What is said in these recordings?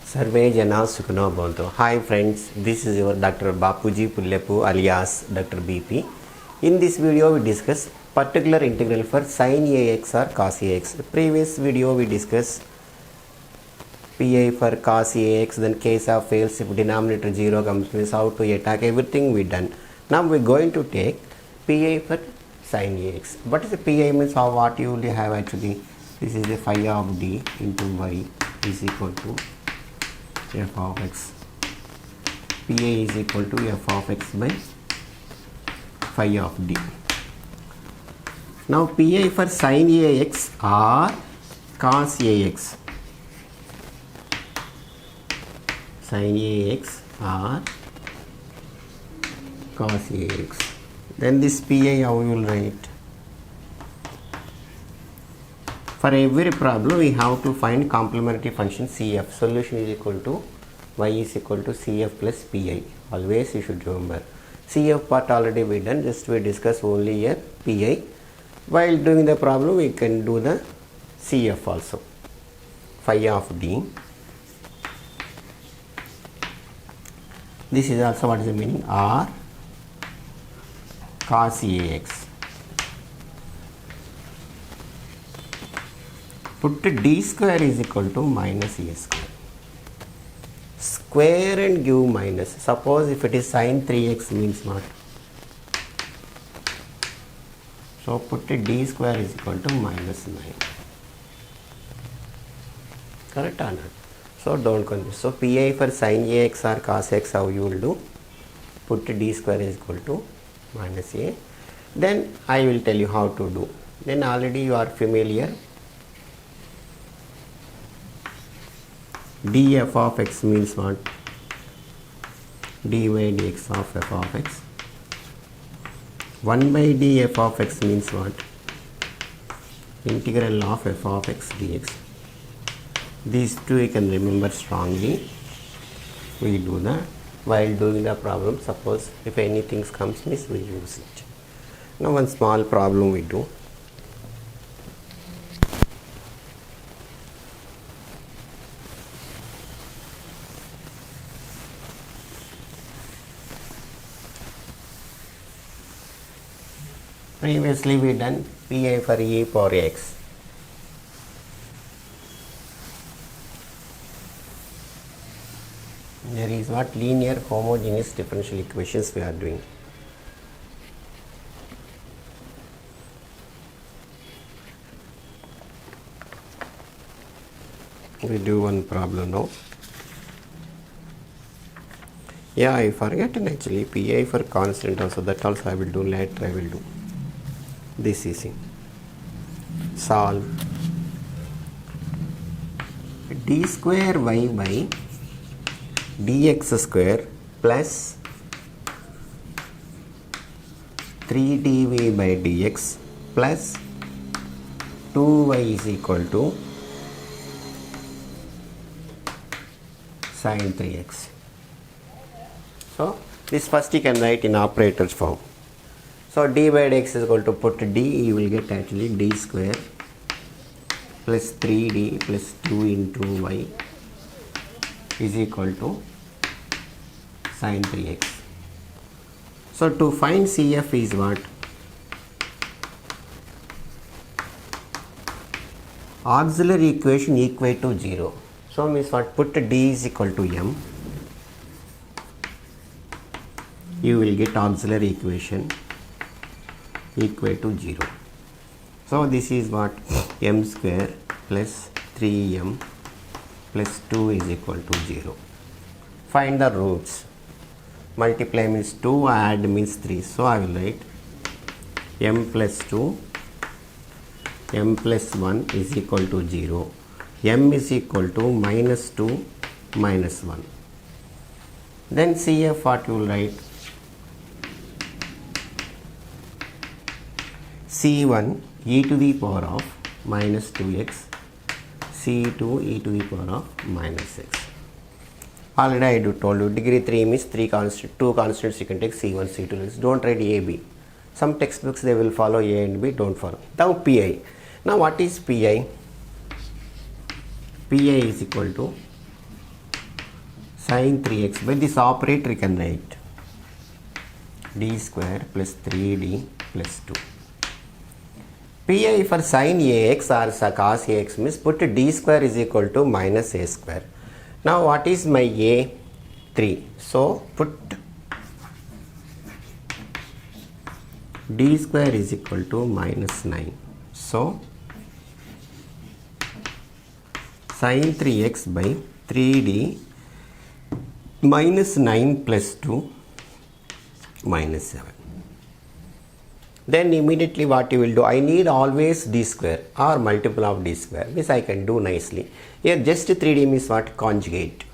Sarve Jana Sukhno Bhavantu. Hi friends, this is your Dr. Bapuji Pullepu alias Dr. BP. In this video we discuss particular integral for sin AX or cos AX. Previous video we discussed PI for cos AX, then case of fails if denominator 0 comes, means how to attack, everything we done. Now we are going to take PI for sin AX. What is the PI means? How what you will have actually? This is the phi of d into y is equal to f of x. PA is equal to f of x by phi of d. Now PA for sin AX or cos AX. Sin AX or cos AX. Then this PA how you will write? For every problem we have to find complementary function CF. Solution is equal to y is equal to CF plus PI. Always you should remember. CF part already we done, just we discuss only here PI. While doing the problem we can do the CF also. Phi of d. This is also what is the meaning? R cos AX. Put d square is equal to minus a square. Square and give minus. Suppose if it is sin 3x means what? So put d square is equal to minus 9. Correct or not? So don't confuse. So PI for sin AX or cos x, how you will do? Put d square is equal to minus a. Then I will tell you how to do. Then already you are familiar. df of x means what? dy dx of f of x. 1 by df of x means what? Integral of f of x dx. These two you can remember strongly. We do that while doing the problem. Suppose if anything comes, means we use it. Now one small problem we do. Previously we done PI for e power x. There is what? Linear homogeneous differential equations we are doing. We do one problem now. Yeah, I forgot actually PI for constant also, that also I will do later. I will do this easy. Solve d square y by dx square plus 3 dv by dx plus 2y is equal to sin 3x. So this first you can write in operators form. So d by dx is equal to, put d, you will get actually d square plus 3d plus 2 into y is equal to sin 3x. So to find CF is what? Auxiliary equation equal to 0. So means what? Put d is equal to m. You will get auxiliary equation equal to 0. So this is what? M square plus 3m plus 2 is equal to 0. Find the roots. Multiply means 2, add means 3. So I will write m plus 2, m plus 1 is equal to 0. M is equal to minus 2 minus 1. Then CF what you will write? C1 e to the power of minus 2x, C2 e to the power of minus x. Already I told you degree 3 means 2 constants you can take C1, C2. Don't write A, B. Some textbooks they will follow A and B, don't follow. Now PI. Now what is PI? PI is equal to sin 3x by this operator you can write d square plus 3d plus 2. Pi for sin ax or cos ax means put d square is equal to minus a square. Now what is my a? 3. So put d square is equal to minus 9. So sin 3x by 3d minus 9 plus 2 minus 7. Then immediately what you will do, I need always d square or multiple of d square, means I can do nicely. Here just 3d means what? Conjugate.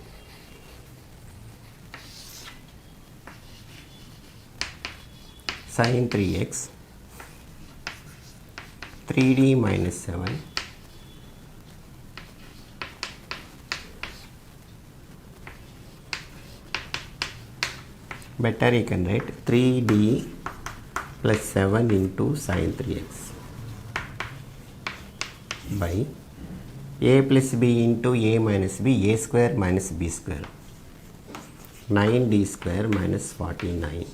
Sin 3x 3d minus 7 better you can write 3d plus 7 into sin 3x by a plus b into a minus b, a square minus b square, 9d square minus 49.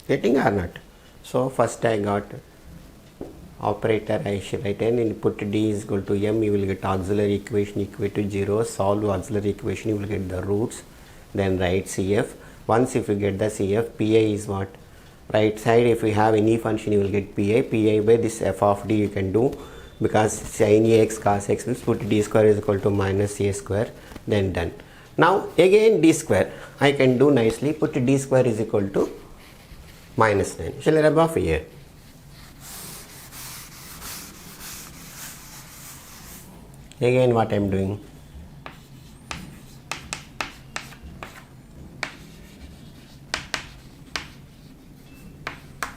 Getting or not? So first I got operator, I should write n and put d is equal to m, you will get auxiliary equation equal to 0, solve auxiliary equation, you will get the roots, then write CF. Once if you get the CF, Pi is what? Right side, if you have any function you will get Pi by this f of d you can do, because sin ax cos x means put d square is equal to minus a square, then done. Now again d square I can do nicely, put d square is equal to minus 9. Shall I rub off here? Again what I am doing?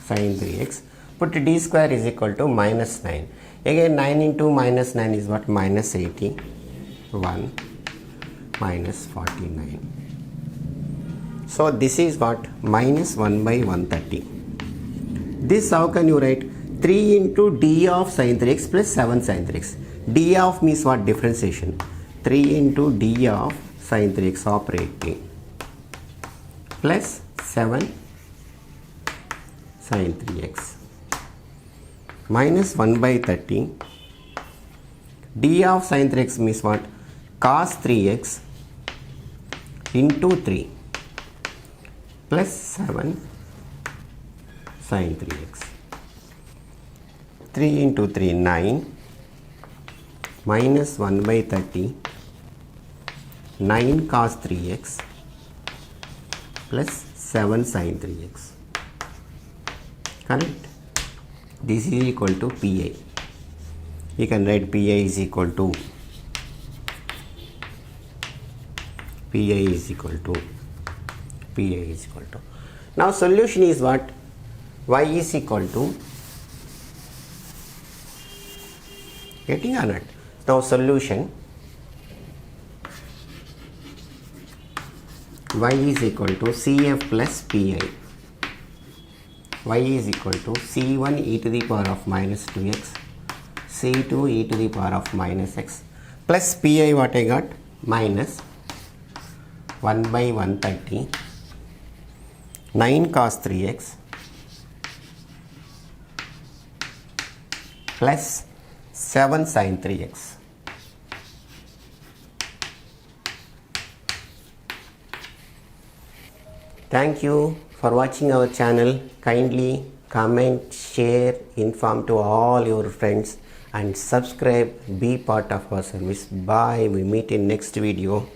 Sin 3x, put d square is equal to minus 9. Again 9 into minus 9 is what? Minus 81 minus 49. So this is what? Minus 1 by 130. This how can you write? 3 into d of sin 3x plus 7 sin 3x. d of means what? Differentiation. 3 into d of sin 3x operating plus 7 sin 3x minus 1 by 30. d of sin 3x means what? Cos 3x into 3 plus 7 sin 3x. 3 into 3 9 minus 1 by 30 9 cos 3x plus 7 sin 3x. Correct? This is equal to Pi. You can write Pi is equal to Now solution is what? Y is equal to, getting or not? Now solution y is equal to CF plus Pi. Y is equal to C1 e to the power of minus 2x, C2 e to the power of minus x plus Pi what I got? Minus 1 by 130 9 cos 3x plus 7 sin 3x. Thank you for watching our channel. Kindly comment, share, inform to all your friends and subscribe, be part of our service. Bye. We meet in next video.